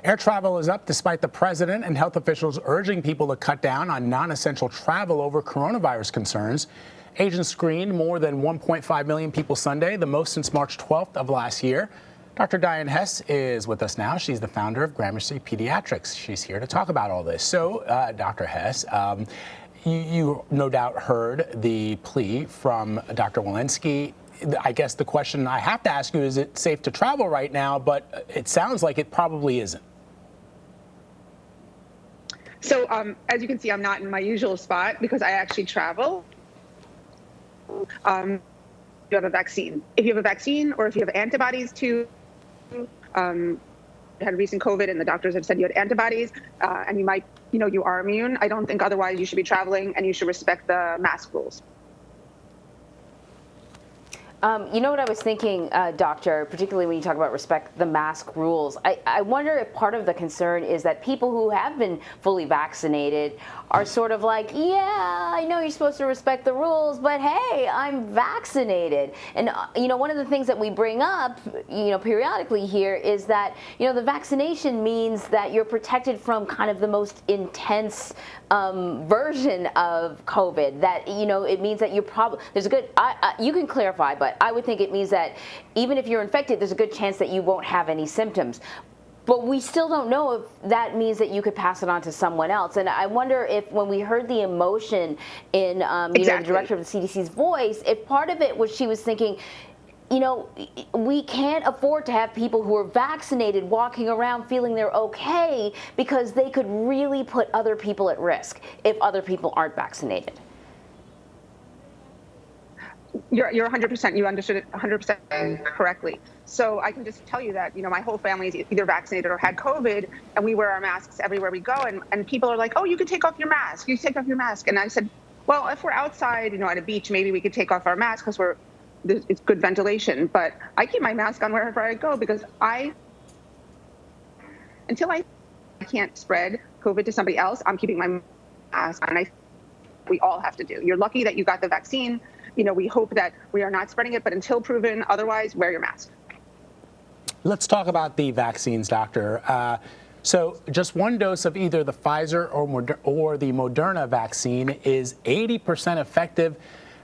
Air travel is up despite the president and health officials urging people to cut down on non-essential travel over coronavirus concerns. Agents screened more than 1.5 million people Sunday, the most since March 12th of last year. Dr. Dyan Hes is with us now. She's the founder of Gramercy Pediatrics. She's here to talk about all this. So, Dr. Hes, you no doubt heard the plea from Dr. Walensky. I guess the question I have to ask you, is it safe to travel right now? But it sounds like it probably isn't. So as you can see, I'm not in my usual spot because I actually travel. You have a vaccine. If you have a vaccine or if you have antibodies to, had recent COVID and the doctors have said you had antibodies and you might, you are immune, I don't think otherwise you should be traveling and you should respect the mask rules. You know what I was thinking, Doctor, particularly when you talk about respect the mask rules, I wonder if part of the concern is that people who have been fully vaccinated are sort of like, yeah, I know you're supposed to respect the rules, but hey, I'm vaccinated. And, one of the things that we bring up, periodically here is that, the vaccination means that you're protected from kind of the most intense version of COVID, that, it means that you're probably, there's a good, you can clarify, but I would think it means that even if you're infected, there's a good chance that you won't have any symptoms. But we still don't know if that means that you could pass it on to someone else. And I wonder if when we heard the emotion in the director of the CDC's voice, if part of it was she was thinking, we can't afford to have people who are vaccinated walking around feeling they're okay because they could really put other people at risk if other people aren't vaccinated. You're 100%, you understood it 100% correctly. So I can just tell you that, my whole family is either vaccinated or had COVID, and we wear our masks everywhere we go. And people are like, oh, you can take off your mask. You take off your mask. And I said, well, if we're outside, at a beach, maybe we could take off our mask because it's good ventilation. But I keep my mask on wherever I go because until I can't spread COVID to somebody else, I'm keeping my mask on. And we all have to do. You're lucky that you got the vaccine. We hope that we are not spreading it, but until proven otherwise, wear your mask. Let's talk about the vaccines, doctor. So just one dose of either the Pfizer or the Moderna vaccine is 80% effective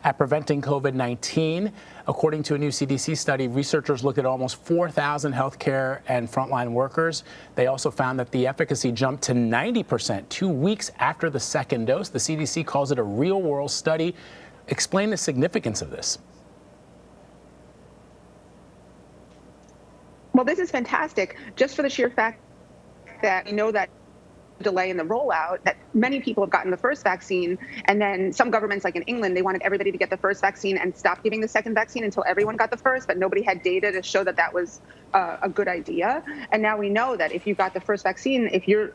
at preventing COVID-19. According to a new CDC study, researchers looked at almost 4,000 healthcare and frontline workers. They also found that the efficacy jumped to 90% 2 weeks after the second dose. The CDC calls it a real-world study. Explain the significance of this. Well, this is fantastic, just for the sheer fact that we know that delay in the rollout, that many people have gotten the first vaccine, and then some governments, like in England, they wanted everybody to get the first vaccine and stop giving the second vaccine until everyone got the first, but nobody had data to show that that was a good idea. And now we know that if you got the first vaccine, if you're,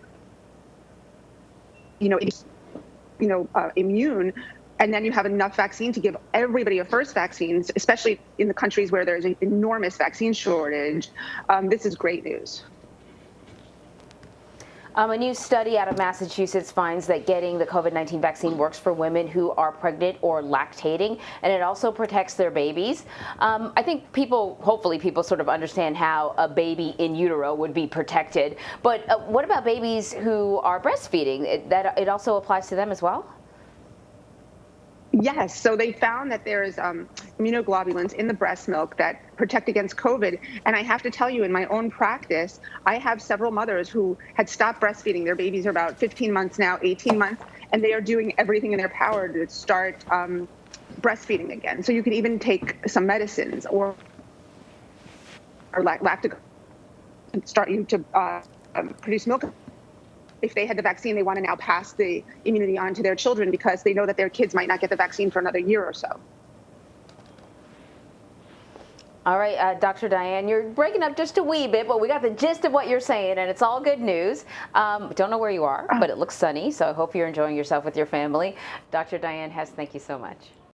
immune, and then you have enough vaccine to give everybody a first vaccine, especially in the countries where there's an enormous vaccine shortage, this is great news. A new study out of Massachusetts finds that getting the COVID-19 vaccine works for women who are pregnant or lactating, and it also protects their babies. I think hopefully people sort of understand how a baby in utero would be protected. But what about babies who are breastfeeding? It also applies to them as well? Yes, so they found that there's immunoglobulins in the breast milk that protect against COVID. And I have to tell you, in my own practice, I have several mothers who had stopped breastfeeding. Their babies are about 15 months now, 18 months, and they are doing everything in their power to start breastfeeding again. So you can even take some medicines or lactic start you to produce milk. If they had the vaccine, they want to now pass the immunity on to their children because they know that their kids might not get the vaccine for another year or so. All right, Dr. Dyan, you're breaking up just a wee bit, but we got the gist of what you're saying, and it's all good news. Don't know where you are, but it looks sunny, so I hope you're enjoying yourself with your family. Dr. Dyan Hes, thank you so much.